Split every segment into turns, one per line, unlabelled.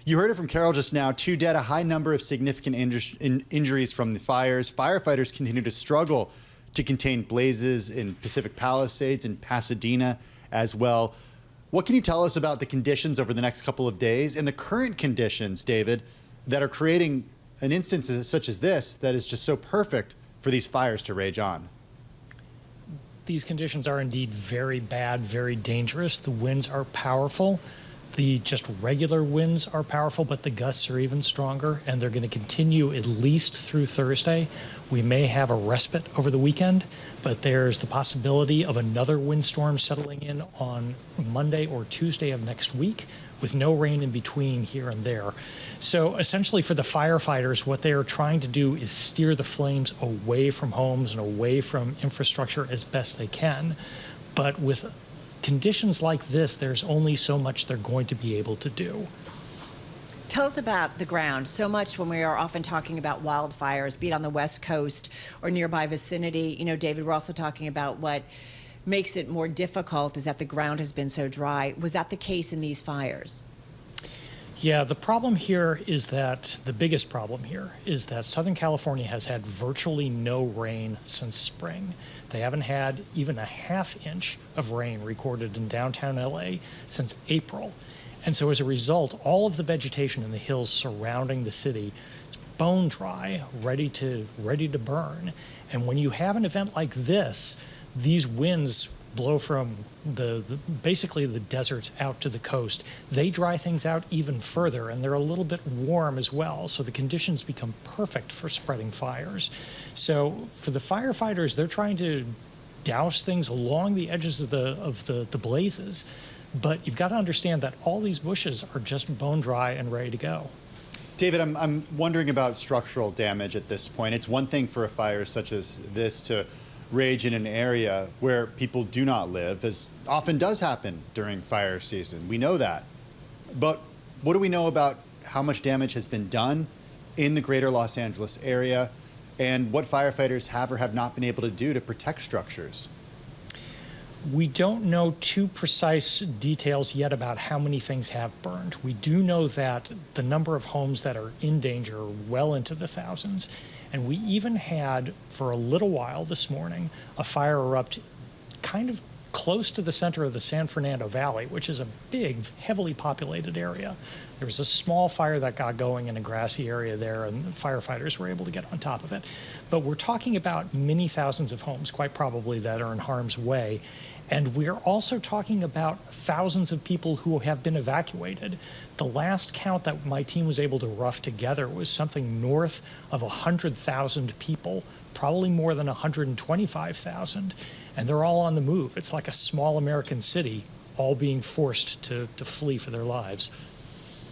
You heard it from Carol just now. 2 dead, a high number of significant injuries from the fires. Firefighters continue to struggle to contain blazes in Pacific Palisades and Pasadena as well. What can you tell us about the conditions over the next couple of days and the current conditions, David, that are creating an instance such as this that is just so perfect for these fires to rage on?
These conditions are indeed very bad, very dangerous. The winds are powerful. The just regular winds are powerful, but the gusts are even stronger, and they're going to continue at least through Thursday. We may have a respite over the weekend, but there's the possibility of another windstorm settling in on Monday or Tuesday of next week, with no rain in between here and there. So essentially for the firefighters, what they are trying to do is steer the flames away from homes and away from infrastructure as best they can. But with conditions like this, there's only so much they're going to be able to do.
Tell us about the ground. So much when we are often talking about wildfires, be it on the West Coast or nearby vicinity. You know, David, we're also talking about what makes it more difficult is that the ground has been so dry. Was that the case in these fires?
Yeah, the problem here is that the biggest problem here is that Southern California has had virtually no rain since spring. They haven't had even a ½ inch of rain recorded in downtown LA since April. And so as a result, all of the vegetation in the hills surrounding the city is bone dry, ready to burn. And when you have an event like this, these winds blow from basically the deserts out to the coast. They dry things out even further, and they're a little bit warm as well, so the conditions become perfect for spreading fires. So for the firefighters, they're trying to douse things along the edges of the blazes, but you've got to understand that all these bushes are just bone dry and ready to go.
David, I'm wondering about structural damage at this point. It's one thing for a fire such as this to rage in an area where people do not live, as often does happen during fire season. We know that. But what do we know about how much damage has been done in the greater Los Angeles area and what firefighters have or have not been able to do to protect structures?
We don't know too precise details yet about how many things have burned. We do know that the number of homes that are in danger are well into the thousands. And we even had, for a little while this morning, a fire erupt kind of close to the center of the San Fernando Valley, which is a big, heavily populated area. There was a small fire that got going in a grassy area there, and the firefighters were able to get on top of it. But we're talking about many thousands of homes, quite probably, that are in harm's way. And we're also talking about thousands of people who have been evacuated. The last count that my team was able to rough together was something north of 100,000 people, probably more than 125,000. And they're all on the move. It's like a small American city, all being forced to flee for their lives.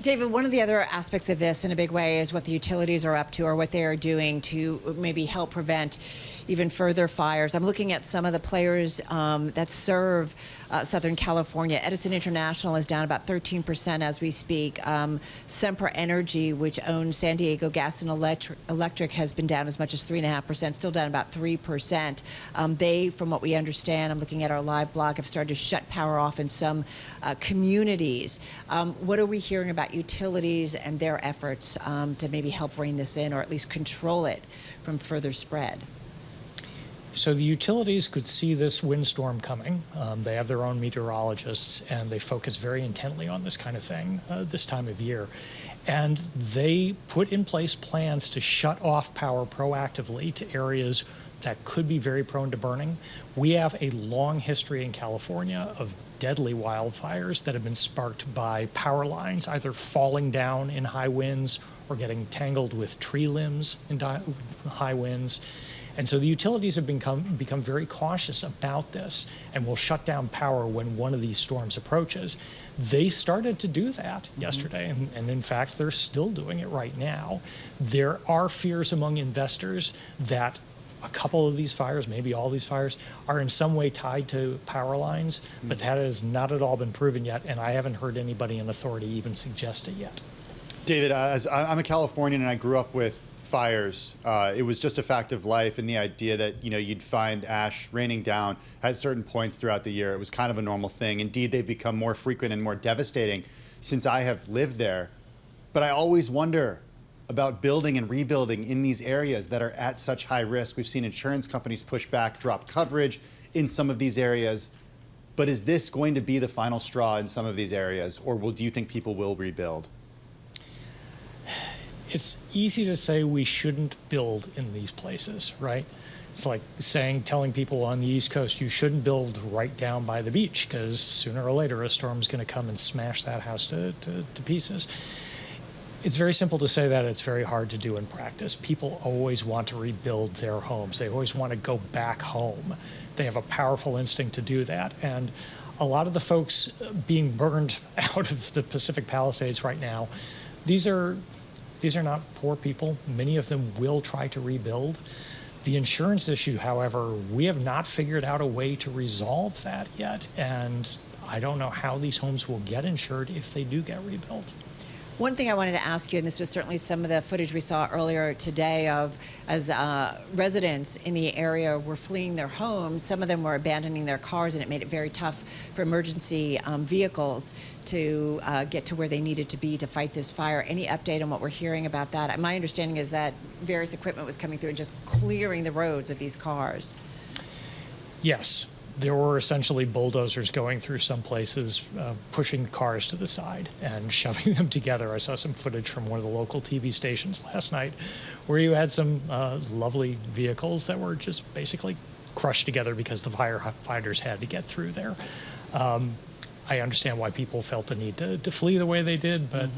David, one of the other aspects of this in a big way is what the utilities are up to or what they are doing to maybe help prevent even further fires. I'm looking at some of the players that serve Southern California. Edison International is down about 13% as we speak. Sempra Energy, which owns San Diego Gas and Electric, has been down as much as 3.5%, still down about 3%. They, from what we understand, I'm looking at our live blog, have started to shut power off in some communities. What are we hearing about utilities and their efforts to maybe help rein this in or at least control it from further spread?
So the utilities could see this windstorm coming. They have their own meteorologists, and they focus very intently on this kind of thing this time of year. And they put in place plans to shut off power proactively to areas that could be very prone to burning. We have a long history in California of deadly wildfires that have been sparked by power lines either falling down in high winds or getting tangled with tree limbs in high winds. And so the utilities have become very cautious about this and will shut down power when one of these storms approaches. They started to do that yesterday, and in fact, they're still doing it right now. There are fears among investors that a couple of these fires, maybe all these fires, are in some way tied to power lines, but that has not at all been proven yet, and I haven't heard anybody in authority even suggest it yet.
David, as I'm a Californian and I grew up with fires, it was just a fact of life, and the idea that you'd find ash raining down at certain points throughout the year, it was kind of a normal thing. Indeed, they've become more frequent and more devastating since I have lived there. But I always wonder about building and rebuilding in these areas that are at such high risk. We've seen insurance companies push back, drop coverage in some of these areas. But is this going to be the final straw in some of these areas, or do you think people will rebuild?
It's easy to say we shouldn't build in these places, right? It's like telling people on the East Coast, you shouldn't build right down by the beach because sooner or later a storm's going to come and smash that house to pieces. It's very simple to say that. It's very hard to do in practice. People always want to rebuild their homes. They always want to go back home. They have a powerful instinct to do that. And a lot of the folks being burned out of the Pacific Palisades right now, these are not poor people. Many of them will try to rebuild. The insurance issue, however, we have not figured out a way to resolve that yet. And I don't know how these homes will get insured if they do get rebuilt.
One thing I wanted to ask you, and this was certainly some of the footage we saw earlier today of as residents in the area were fleeing their homes, some of them were abandoning their cars, and it made it very tough for emergency vehicles to get to where they needed to be to fight this fire. Any update on what we're hearing about that? My understanding is that various equipment was coming through and just clearing the roads of these cars.
Yes. There were essentially bulldozers going through some places, pushing cars to the side and shoving them together. I saw some footage from one of the local TV stations last night where you had some lovely vehicles that were just basically crushed together because the firefighters had to get through there. I understand why people felt the need to flee the way they did, but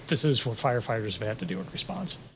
this is what firefighters have had to do in response.